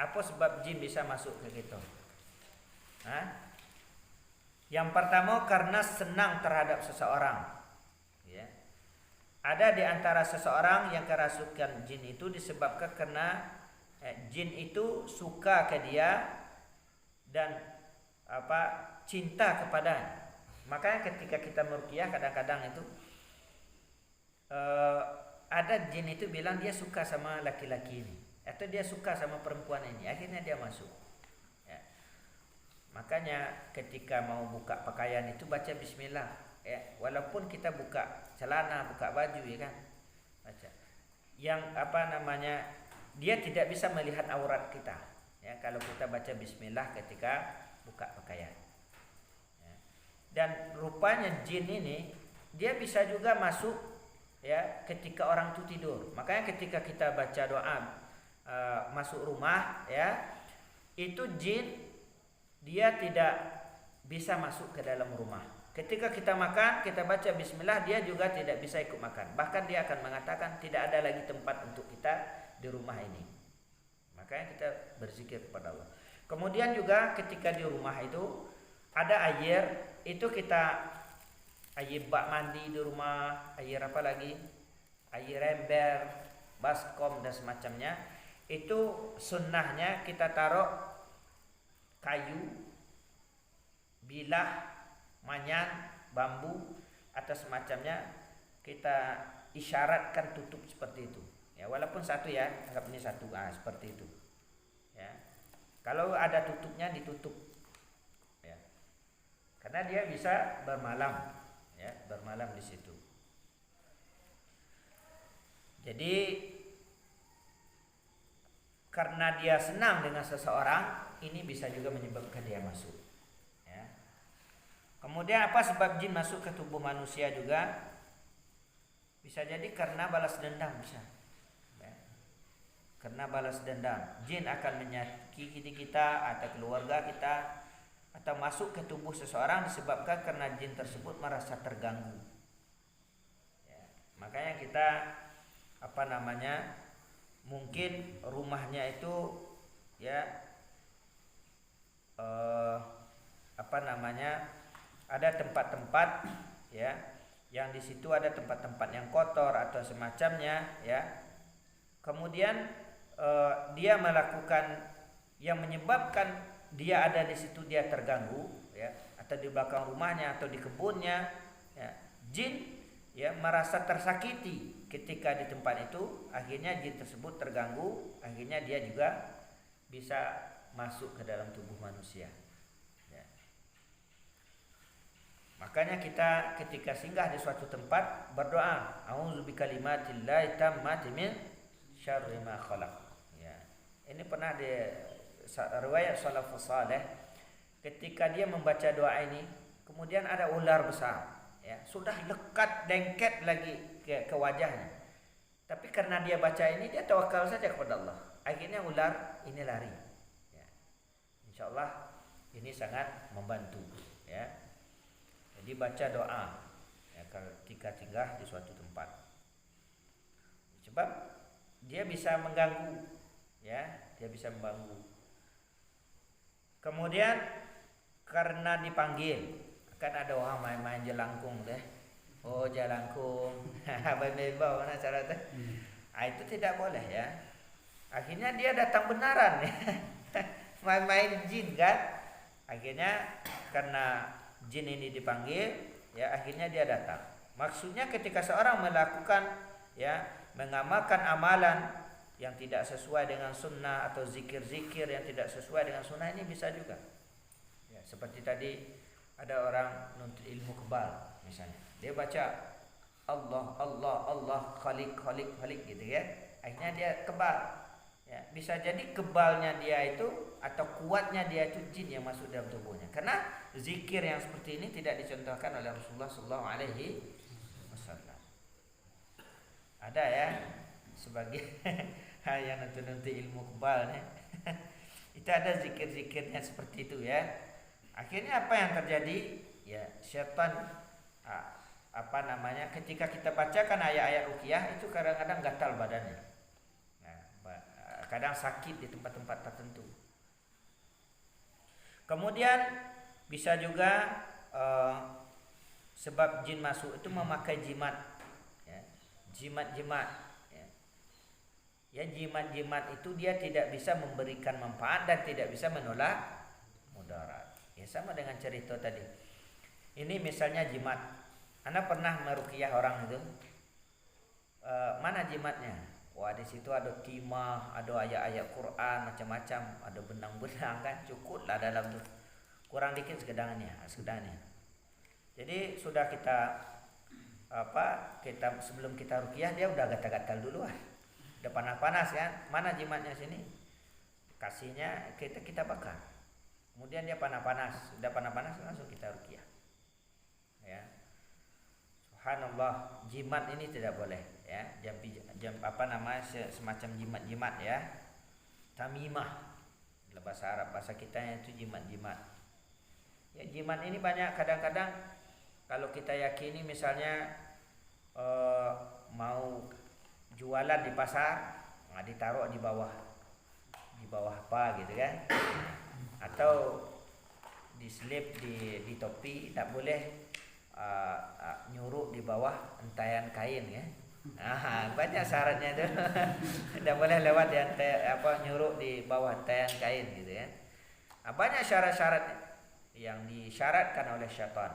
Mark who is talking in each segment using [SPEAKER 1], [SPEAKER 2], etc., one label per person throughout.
[SPEAKER 1] Apa sebab jin bisa masuk ke kita? Yang pertama karena senang terhadap seseorang. Ya. Ada di antara seseorang yang kerasukan jin itu disebabkan karena jin itu suka ke dia dan cinta kepadanya. Makanya ketika kita meruqyah kadang-kadang itu ada jin itu bilang dia suka sama laki-laki ini atau dia suka sama perempuan ini, akhirnya dia masuk. Ya. Makanya ketika mau buka pakaian itu baca bismillah. Ya, walaupun kita buka celana, buka baju, ya kan, baca. Yang dia tidak bisa melihat aurat kita. Ya, kalau kita baca bismillah ketika buka pakaian. Ya. Dan rupanya jin ini dia bisa juga masuk ya ketika orang itu tidur. Makanya ketika kita baca doa masuk rumah, ya, itu jin dia tidak bisa masuk ke dalam rumah. Ketika kita makan, kita baca bismillah, dia juga tidak bisa ikut makan. Bahkan dia akan mengatakan tidak ada lagi tempat untuk kita di rumah ini. Makanya kita berzikir kepada Allah. Kemudian juga ketika di rumah itu ada air, itu kita air bak mandi di rumah, air apa lagi? Air ember, baskom dan semacamnya. Itu sunnahnya kita taruh kayu, bilah, manyan, bambu atau semacamnya, kita isyaratkan tutup seperti itu. Ya, walaupun satu ya, anggap ini satu, seperti itu. Ya. Kalau ada tutupnya ditutup. Ya. Karena dia bisa bermalam, ya, bermalam di situ. Jadi karena dia senang dengan seseorang, ini bisa juga menyebabkan dia masuk. Kemudian apa sebab jin masuk ke tubuh manusia juga? Bisa jadi karena balas dendam, bisa. Ya. Karena balas dendam, jin akan menyakiti kita atau keluarga kita, atau masuk ke tubuh seseorang disebabkan karena jin tersebut merasa terganggu. Ya. Makanya kita mungkin rumahnya itu ya ada tempat-tempat ya yang di situ ada tempat-tempat yang kotor atau semacamnya, ya. Kemudian dia melakukan yang menyebabkan dia ada di situ, dia terganggu, ya, atau di belakang rumahnya atau di kebunnya, ya. Jin ya merasa tersakiti ketika di tempat itu, akhirnya jin tersebut terganggu, akhirnya dia juga bisa masuk ke dalam tubuh manusia. Makanya kita ketika singgah di suatu tempat berdoa, a'udzu bikalimatillahi tammati min syarri ma khalaq. Ya. Ini pernah di riwayat salafus saleh, ketika dia membaca doa ini, kemudian ada ular besar, ya, sudah lekat dengket lagi ke wajahnya. Tapi karena dia baca ini, dia tawakal saja kepada Allah. Akhirnya ular ini lari. Ya. Insyaallah ini sangat membantu, ya. Jadi baca doa ya, ketika singgah di suatu tempat, sebab dia bisa mengganggu, ya, dia bisa mengganggu. Kemudian karena dipanggil, kan ada orang main-main jelangkung deh, oh jelangkung, bau mana cara tu? Itu tidak boleh, ya. Akhirnya dia datang benaran, ya. Main-main jin kan, akhirnya karena jin ini dipanggil, ya, akhirnya dia datang. Maksudnya ketika seorang melakukan, ya, mengamalkan amalan yang tidak sesuai dengan sunnah atau zikir-zikir yang tidak sesuai dengan sunnah, ini bisa juga. Ya, seperti tadi ada orang nuntut ilmu kebal misalnya, dia baca Allah Allah Allah Khalik Khalik Khalik gitu, ya, akhirnya dia kebal. Ya, bisa jadi kebalnya dia itu atau kuatnya dia itu jin yang masuk dalam tubuhnya. Karena zikir yang seperti ini tidak dicontohkan oleh Rasulullah sallallahu alaihi wasallam. Ada ya sebagai yang nanti ilmu kebal, ya. Itu ada zikir-zikirnya seperti itu, ya. Akhirnya apa yang terjadi? Ya, syaitan ketika kita bacakan ayat-ayat ruqyah itu kadang-kadang gatal badannya. kadang sakit di tempat-tempat tertentu. Kemudian bisa juga sebab jin masuk itu memakai jimat, ya. Jimat-jimat, ya. Ya, jimat-jimat itu dia tidak bisa memberikan manfaat dan tidak bisa menolak mudarat. Ya, sama dengan cerita tadi. Ini misalnya jimat. Anda pernah meruqyah orang itu? Mana jimatnya? Wah, di situ ada timah, ada ayat-ayat Quran macam-macam, ada benang-benang kan, cukup lah dalam tuh. Kurang dikit sekedangnya. Jadi sudah kita sebelum kita ruqyah dia udah gatal-gatal dulu ah. Udah panas-panas kan? Mana jimatnya sini? Kasihnya kita bakar. Kemudian dia panas-panas, sudah panas-panas langsung kita ruqyah. Ya. Subhanallah, jimat ini tidak boleh, ya. Semacam jimat-jimat, ya. Tamimah. Dalam bahasa Arab, bahasa kita itu jimat-jimat. Ya, jimat ini banyak, kadang-kadang kalau kita yakini misalnya mau jualan di pasar, ditaruh di bawah apa gitu kan, atau diselip di topi, tak boleh nyuruh di bawah entayan kain, ya. Banyak syaratnya itu. Tidak boleh lewat di nyuruh di bawah entayan kain gitu ya. Banyak syarat-syarat yang disyaratkan oleh syaitan.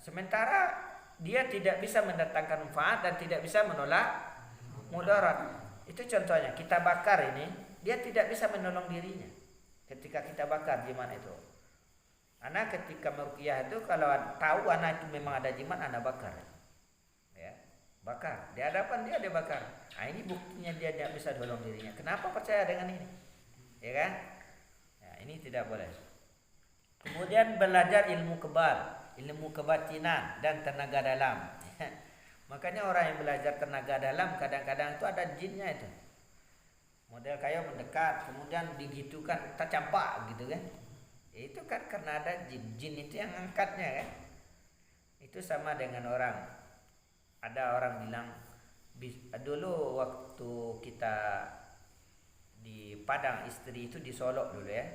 [SPEAKER 1] Sementara dia tidak bisa mendatangkan manfaat dan tidak bisa menolak mudarat. Itu contohnya, kita bakar ini, dia tidak bisa menolong dirinya ketika kita bakar jimat itu. Anak ketika meruqyah itu kalau tahu anak itu memang ada jimat, anak bakar. Ya, bakar. Di hadapan dia bakar. Ini buktinya dia tidak bisa menolong dirinya. Kenapa percaya dengan ini? Ya kan? Ya, ini tidak boleh. Kemudian belajar ilmu kebatinan dan tenaga dalam. Makanya orang yang belajar tenaga dalam kadang-kadang itu ada jinnya itu. Model kayak mendekat, kemudian digitukan, tercampak gitu kan. Itu kan karena ada jin. Jin itu yang angkatnya kan. Itu sama dengan orang. Ada orang bilang dulu waktu kita di Padang Istri itu di Solok dulu ya.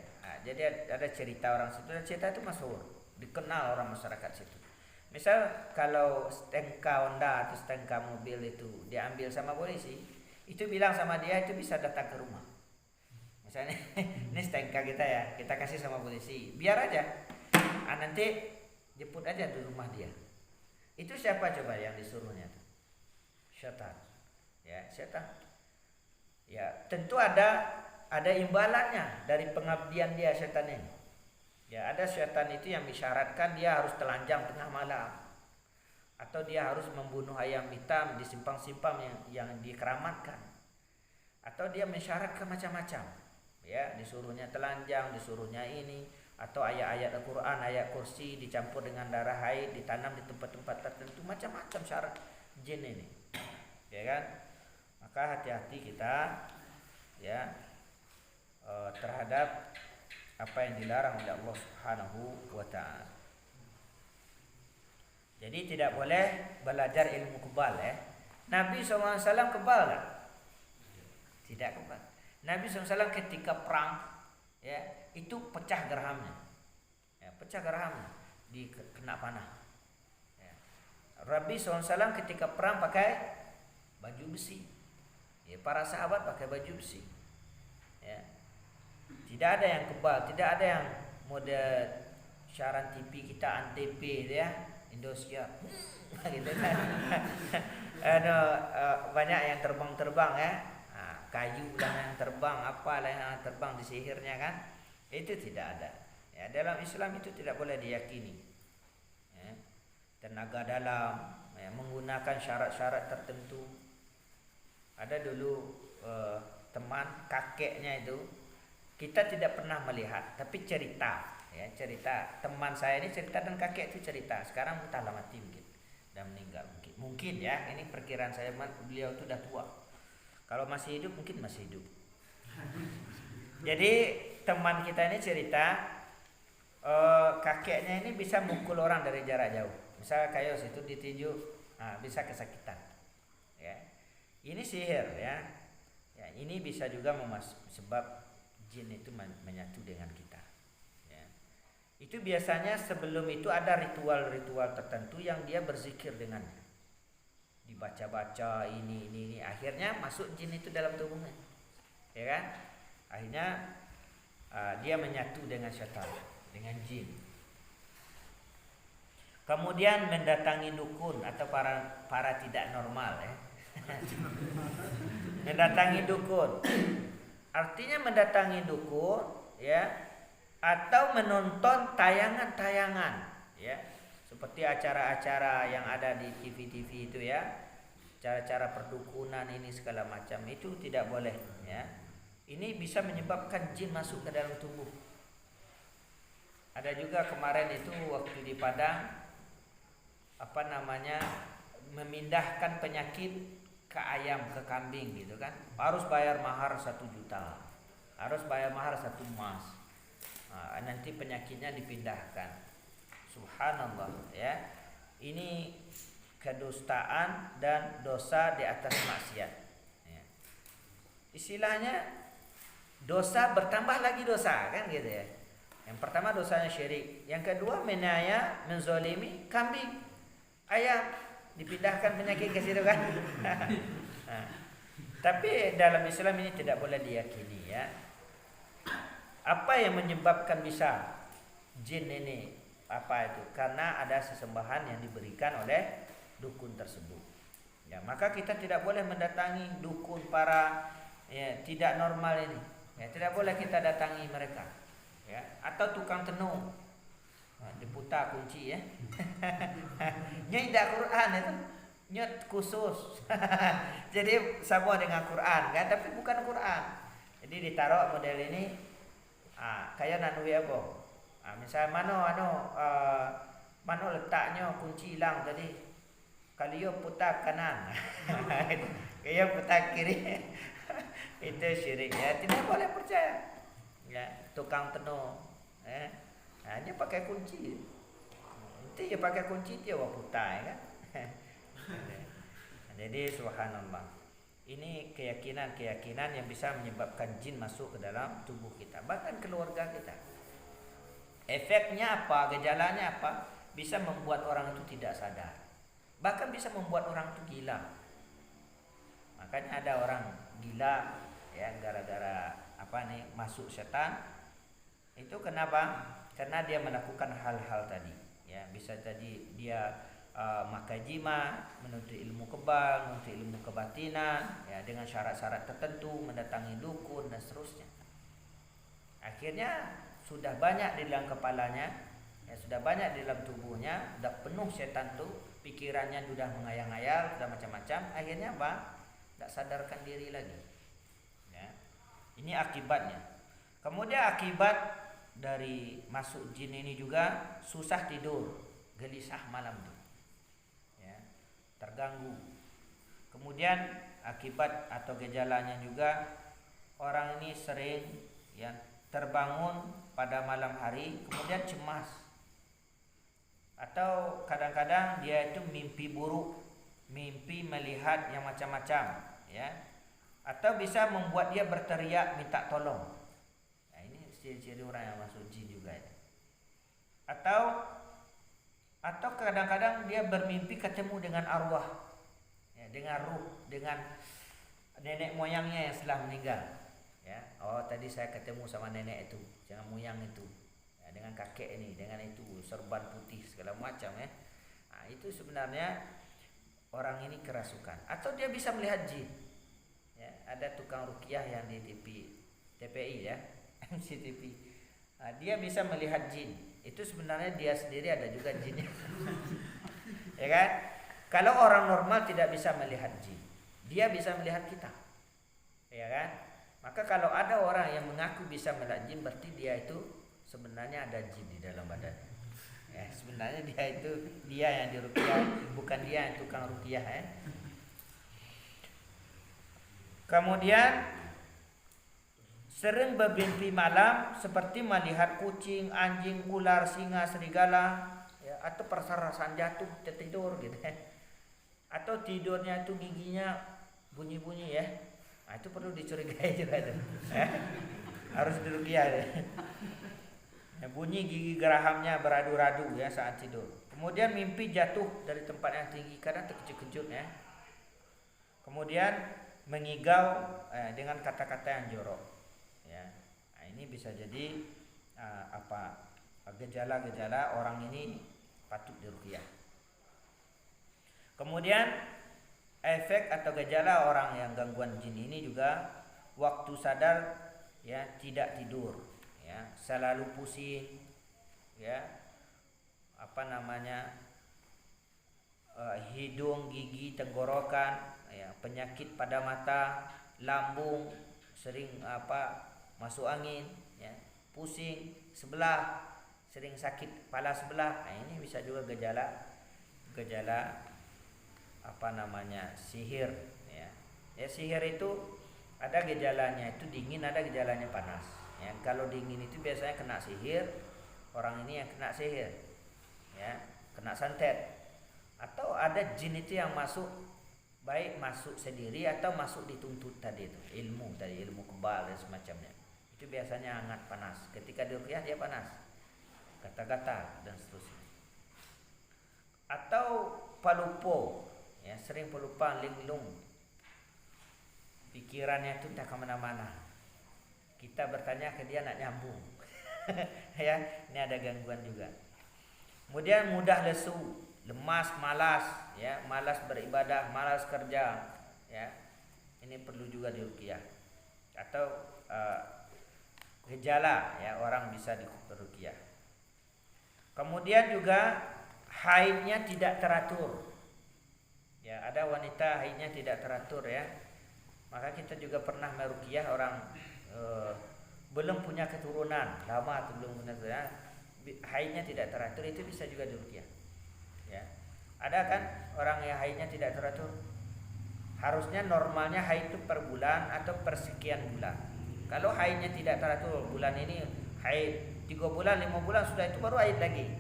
[SPEAKER 1] Jadi ada cerita orang situ, dan cerita itu masyhur, dikenal orang masyarakat situ. Misal kalau stnk Honda atau stnk mobil itu diambil sama polisi, itu bilang sama dia itu bisa datang ke rumah. Misalnya ini stnk kita ya, kita kasih sama polisi, biar aja. Nanti jemput aja di rumah dia. Itu siapa coba yang disuruhnya? Syaitan. Ya, syaitan. Ya, tentu ada imbalannya dari pengabdian dia setan ini. Ya, ada setan itu yang disyaratkan dia harus telanjang tengah malam, atau dia harus membunuh ayam hitam di simpang-simpang yang dikeramatkan, atau dia mensyaratkan macam-macam. Ya, disuruhnya telanjang, disuruhnya ini, atau ayat-ayat Al-Quran, ayat kursi dicampur dengan darah haid, ditanam di tempat-tempat tertentu, macam-macam syarat jin ini. Ya kan? Maka hati-hati kita, ya, terhadap apa yang dilarang oleh Allah Subhanahu wa ta'ala. Jadi tidak boleh belajar ilmu kebal, ya. Nabi SAW kebal kan? Tidak kebal. Nabi SAW ketika perang, ya, itu pecah gerhamnya. Ya, pecah gerhamnya kena panah. Ya. Nabi SAW ketika perang pakai baju besi. Ya, para sahabat pakai baju besi. Ya. Tidak ada yang kebal, tidak ada yang mode siaran TV kita Antv ya, Indosiar. Gitu kan. Banyak yang terbang-terbang ya. Kayu lah yang terbang, apalah yang terbang di sihirnya kan. Itu tidak ada. Ya, dalam Islam itu tidak boleh diyakini. Ya. Tenaga dalam, ya, menggunakan syarat-syarat tertentu. Ada dulu teman kakeknya itu, kita tidak pernah melihat, tapi cerita, ya, cerita teman saya ini cerita dan kakek itu cerita. Sekarang entahlah mati mungkin dan meninggal mungkin ya, ini perkiraan saya, beliau itu udah tua. Kalau masih hidup mungkin masih hidup. Jadi teman kita ini cerita kakeknya ini bisa mukul orang dari jarak jauh. Misalnya kayak situ ditinju, bisa kesakitan. Ya. Ini sihir ya. Ya, ini bisa juga sebab jin itu menyatu dengan kita. Ya. Itu biasanya sebelum itu ada ritual-ritual tertentu yang dia berzikir dengannya. Dibaca-baca ini, akhirnya masuk jin itu dalam tubuhnya. Ya kan? Akhirnya dia menyatu dengan syaitan, dengan jin. Kemudian mendatangi dukun atau para tidak normal ya. Mendatangi dukun. Artinya mendatangi dukun ya, atau menonton tayangan-tayangan ya. Seperti acara-acara yang ada di TV-TV itu ya. Cara-cara perdukunan ini segala macam itu tidak boleh ya. Ini bisa menyebabkan jin masuk ke dalam tubuh. Ada juga kemarin itu waktu di Padang memindahkan penyakit ke ayam, ke kambing gitu kan, harus bayar mahar 1 juta, harus bayar mahar 1 emas. Nanti penyakitnya dipindahkan. Subhanallah ya. Ini kedustaan dan dosa di atas maksiat ya. Istilahnya dosa bertambah lagi dosa kan gitu ya. Yang pertama dosanya syirik, yang kedua menzolimi kambing, ayam, dipindahkan penyakit ke situ kan. Tapi dalam Islam ini tidak boleh diyakini ya. Apa yang menyebabkan bisa jin ini apa itu? Karena ada sesembahan yang diberikan oleh dukun tersebut. Ya, maka kita tidak boleh mendatangi dukun para tidak normal ini. Ya, tidak boleh kita datangi mereka. Ya, atau tukang tenung. Diputar kunci ya. Nyai Quran itu nyet khusus. Jadi sama dengan Quran kan, tapi bukan Quran. Jadi ditaruh model ini kayak nanui apa? Misalnya mana letaknya kunci hilang tadi. Kalian putar kanan. Kayak putar kiri. Itu syirik ya, tidak boleh percaya. Ya, tukang tenung hanya pakai kunci. Nanti dia pakai kunci dia putar kan. Jadi subhanallah. Ini keyakinan yang bisa menyebabkan jin masuk ke dalam tubuh kita, bahkan keluarga kita. Efeknya apa? Gejalanya apa? Bisa membuat orang itu tidak sadar. Bahkan bisa membuat orang itu gila. Makanya ada orang gila ya gara-gara masuk setan. Itu kenapa? Karena dia melakukan hal-hal tadi ya, bisa jadi dia makai jima, menuntut ilmu kebal, menuntut ilmu kebatinan ya, dengan syarat-syarat tertentu, mendatangi dukun dan seterusnya. Akhirnya sudah banyak di dalam kepalanya ya, sudah banyak di dalam tubuhnya, sudah penuh setan tuh, pikirannya sudah mengayal-ngayal, sudah macam-macam. Akhirnya tidak sadarkan diri lagi ya. Ini akibatnya. Kemudian akibat dari masuk jin ini juga susah tidur, gelisah malam tuh ya, terganggu. Kemudian akibat atau gejalanya juga orang ini sering ya terbangun pada malam hari kemudian cemas, atau kadang-kadang dia itu mimpi buruk, mimpi melihat yang macam-macam ya, atau bisa membuat dia berteriak minta tolong. Ciri-ciri orang yang masuk jin juga ya. Atau kadang-kadang dia bermimpi ketemu dengan arwah ya, dengan ruh, dengan nenek moyangnya yang telah meninggal ya. Oh tadi saya ketemu sama nenek itu, jangan moyang itu ya, dengan kakek ini, dengan itu serban putih segala macam ya. Itu sebenarnya orang ini kerasukan. Atau dia bisa melihat jin ya. Ada tukang ruqyah yang di TPI ya, MCTV. Dia bisa melihat jin. Itu sebenarnya dia sendiri ada juga jinnya. Ya kan? Kalau orang normal tidak bisa melihat jin, dia bisa melihat kita. Ya kan? Maka kalau ada orang yang mengaku bisa melihat jin, berarti dia itu sebenarnya ada jin di dalam badannya. Ya, sebenarnya dia yang diruqyah, bukan dia yang tukang ruqyah ya. Kemudian sering bermimpi malam seperti melihat kucing, anjing, ular, singa, serigala ya, atau perasaan jatuh tertidur gitu ya. Atau tidurnya itu giginya bunyi-bunyi ya. Nah, itu perlu dicurigai juga itu. Harus diruqyah ya. Bunyi gigi gerahamnya beradu-radu ya saat tidur. Kemudian mimpi jatuh dari tempat yang tinggi, kadang terkejut-kejut ya. Kemudian mengigau dengan kata-kata yang jorok ya. Nah, ini bisa jadi gejala-gejala orang ini patut diruqyah. Kemudian efek atau gejala orang yang gangguan jin ini juga waktu sadar ya tidak tidur ya, selalu pusing ya, hidung, gigi, tenggorokan ya, penyakit pada mata, lambung, sering masuk angin ya, pusing sebelah, sering sakit kepala sebelah. Nah, ini bisa juga gejala sihir ya. Ya, sihir itu ada gejalanya itu dingin, ada gejalanya panas ya. Kalau dingin itu biasanya kena sihir, orang ini yang kena sihir ya, kena santet. Atau ada jin itu yang masuk, baik masuk sendiri atau masuk dituntut tadi itu, ilmu kebal dan semacamnya. Itu biasanya hangat panas. Ketika diruqyah dia panas, gata-gata dan seterusnya. Atau palupo ya, sering pelupaan, linglung, pikirannya itu entah kemana-mana. Kita bertanya ke dia nak nyambung. Ya, ini ada gangguan juga. Kemudian mudah lesu, lemas, malas ya, malas beribadah, malas kerja ya. Ini perlu juga diruqyah. Atau gejala ya, orang bisa diruqyah. Kemudian juga haidnya tidak teratur. Ya, ada wanita haidnya tidak teratur ya. Maka kita juga pernah meruqyah orang belum punya keturunan, lama atau belum punya keturunan, haidnya tidak teratur, itu bisa juga diruqyah. Ya. Ada kan orang yang haidnya tidak teratur? Harusnya normalnya haid itu per bulan atau per sekian bulan. Kalau haidnya tidak teratur, bulan ini haid 3 bulan, 5 bulan sudah itu baru haid lagi.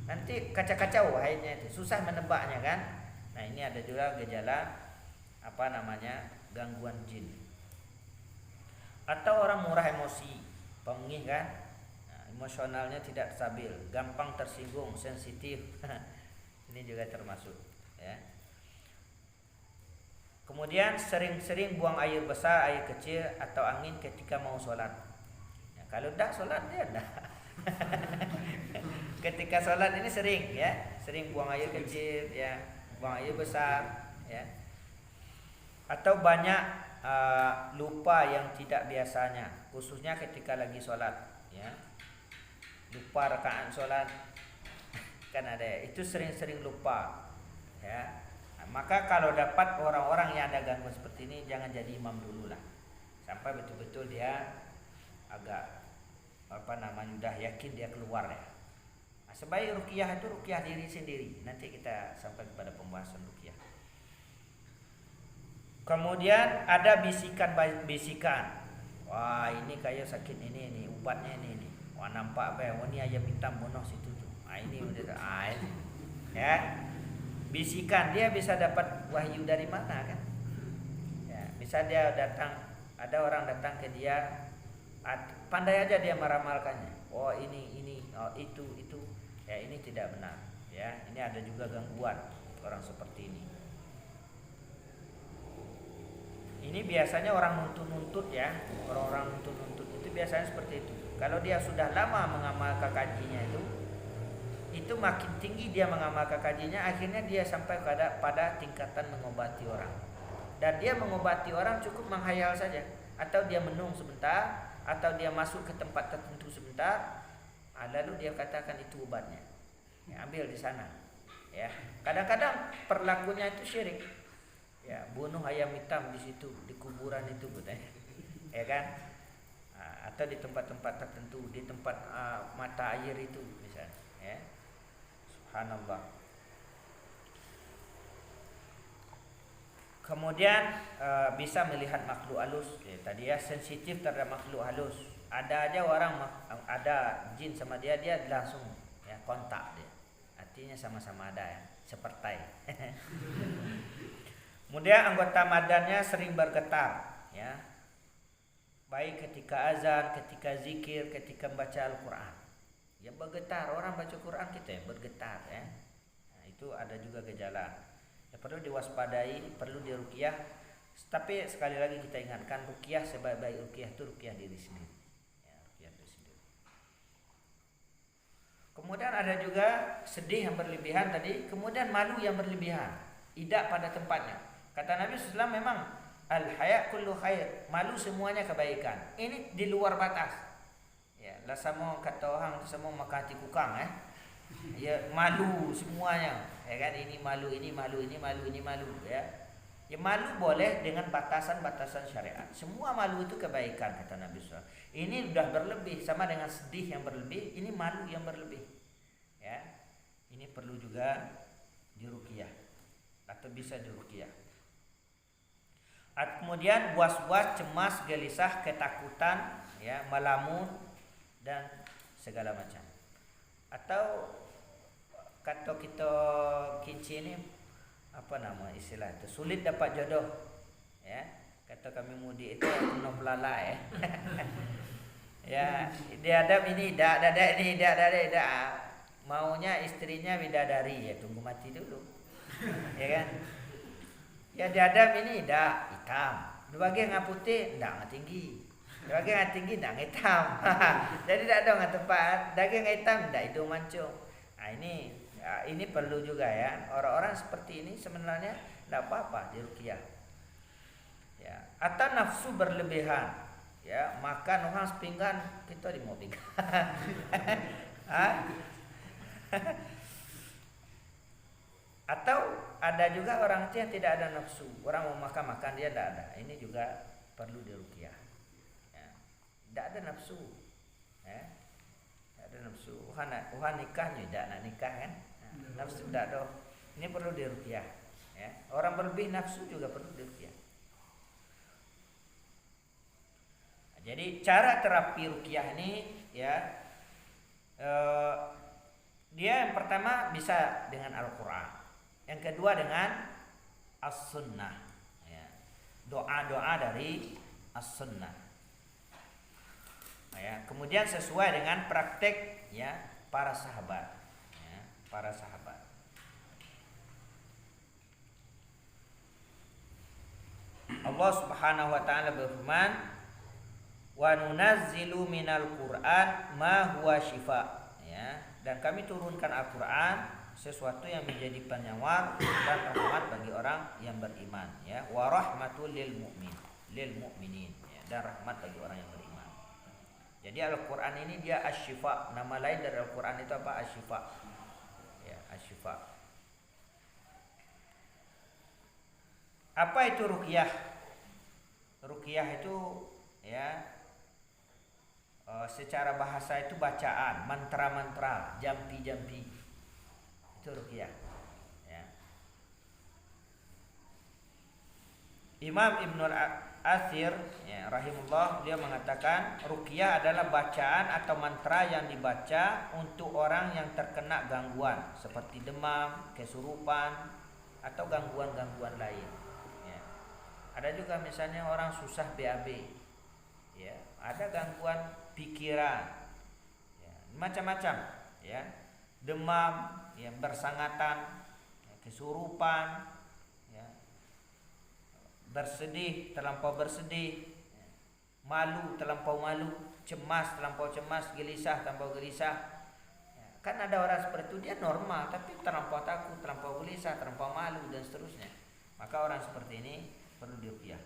[SPEAKER 1] Nanti kacau-kacau haidnya itu, susah menebaknya kan. Nah, ini ada juga gejala gangguan jin. Atau orang murah emosi, pemengih kan, nah, emosionalnya tidak stabil, gampang tersinggung, sensitif. Ini juga termasuk ya. Kemudian sering-sering buang air besar, air kecil atau angin ketika mau sholat ya, kalau tidak sholat dia tidak. Ketika sholat ini sering ya, sering buang air kecil ya, buang air besar ya. Atau banyak lupa yang tidak biasanya, khususnya ketika lagi sholat ya, lupa rakaat sholat kan ada ya, itu sering-sering lupa ya. Nah, maka kalau dapat orang-orang yang ada gangguan seperti ini, jangan jadi imam dulu lah, sampai betul-betul dia agak udah yakin dia keluar ya. Nah, sebaik ruqyah itu ruqyah diri sendiri. Nanti kita sampai kepada pembahasan ruqyah. Kemudian ada bisikan-bisikan. Wah, ini kayak sakit ini obatnya ini. Wah, nampak apa? Wah, ini ayam hitam bunuh situ tuh. Ah, ini udah ya. Bisikan, dia bisa dapat wahyu dari mana kan? Ya, bisa dia datang, ada orang datang ke dia, pandai aja dia meramalkannya. Oh, ini, oh itu. Ya, ini tidak benar. Ya, ini ada juga gangguan orang seperti ini. Ini biasanya orang nuntut ya, orang-orang nuntut itu biasanya seperti itu. Kalau dia sudah lama mengamalkan kajinya itu makin tinggi dia mengamalkan kajinya, akhirnya dia sampai pada tingkatan mengobati orang. Dan dia mengobati orang cukup menghayal saja, atau dia menung sebentar, atau dia masuk ke tempat tertentu sebentar, lalu dia katakan itu obatnya. Ya, ambil di sana. Ya, kadang-kadang perlakunya itu syirik. Ya, bunuh ayam hitam di situ, di kuburan itu katanya. Ya kan? Atau di tempat-tempat tertentu, di tempat mata air itu misalnya, ya. Subhanallah. Kemudian bisa melihat makhluk halus. Ya, tadi ya, sensitif terhadap makhluk halus. Ada aja orang ada jin sama dia langsung ya kontak dia. Artinya sama-sama ada ya, seperti. Kemudian anggota badannya sering bergetar, ya, baik ketika azan, ketika zikir, ketika membaca Al-Quran. Ya bergetar, orang baca Quran kita ya bergetar ya. Nah, itu ada juga gejala. Ya perlu diwaspadai, perlu diruqyah. Tapi sekali lagi kita ingatkan, ruqyah sebaik-baik ruqyah itu ruqyah diri sendiri. Ya, ruqyah diri sendiri. Kemudian ada juga sedih yang berlebihan tadi, kemudian malu yang berlebihan, tidak pada tempatnya. Kata Nabi SAW memang al-haya kullu khair, malu semuanya kebaikan. Ini di luar batas. Ya, lah sama kata orang semua makan hati kukang Ya, malu semuanya. Ya kan, ini malu, ini malu, ini malu, ini malu ya. Ya malu boleh dengan batasan-batasan syariat. Semua malu itu kebaikan kata Nabi SAW. Ini sudah berlebih sama dengan sedih yang berlebih, ini malu yang berlebih. Ya. Ini perlu juga diruqyah atau bisa diruqyah. Kemudian was-was, cemas, gelisah, ketakutan, ya, melamun dan segala macam. Atau kata kita kinci ini apa nama istilah itu, sulit dapat jodoh, ya. Kata kami mudi itu penuh pelala ya. Ya, dia ada ini dak ini dak maunya istrinya bidadari, ya tunggu mati dulu. Ya kan? Ya diadam ini dak hitam, dibagi yang putih dak tinggi, dibagi yang tinggi dak hitam. Jadi dak ada nggak tepat, daging hitam dak hidung mancung. Nah ini perlu juga ya, orang-orang seperti ini sebenarnya dak apa-apa diruqyah. Ya, atau nafsu berlebihan, ya makan orang sepinggan kita di mau pinggan. Atau ada juga orang yang tidak ada nafsu, orang mau makan dia tidak ada. Ini juga perlu diruqyah. Ya. Tidak ada nafsu, ya. Tidak ada nafsu. Uhan nikahnya tidak nak nikah kan? Nah, nafsu tidak ada. Ini perlu diruqyah. Ya. Orang berlebih nafsu juga perlu diruqyah. Nah, jadi cara terapi ruqyah ini, ya, dia yang pertama bisa dengan Al-Quran. Yang kedua dengan as-sunnah, ya. Doa-doa dari as-sunnah, ya. Kemudian sesuai dengan praktek, ya, para sahabat, ya, para sahabat. Allah Subhanahu wa taala berfirman, wa nunazzilu minal Qur'an ma huwa shifa, ya. Dan kami turunkan Al-Quran sesuatu yang menjadi penyawar dan rahmat bagi orang yang beriman, ya, wa rahmatul lil mu'minin, ya, dan rahmat bagi orang yang beriman. Jadi Al-Qur'an ini dia asy-syifa, nama lain dari Al-Qur'an itu apa? Asy-syifa. Ya, asy-syifa. Apa itu ruqyah? Ruqyah itu, ya, secara bahasa itu bacaan, mantra-mantra, jampi-jampi. Itu ruqyah, ya. Imam Ibnu Al-Athir, ya, rahimahullah, dia mengatakan ruqyah adalah bacaan atau mantra yang dibaca untuk orang yang terkena gangguan seperti demam, kesurupan atau gangguan-gangguan lain, ya. Ada juga misalnya orang susah BAB, ya, ada gangguan pikiran, ya, macam-macam, ya, demam, ya, bersangatan, ya, kesurupan, ya, bersedih, terlampau bersedih, ya, malu, terlampau malu, cemas, terlampau cemas, gelisah, terlampau gelisah, ya. Kan ada orang seperti itu, dia normal tapi terlampau takut, terlampau gelisah, terlampau malu dan seterusnya. Maka orang seperti ini perlu diruqyah.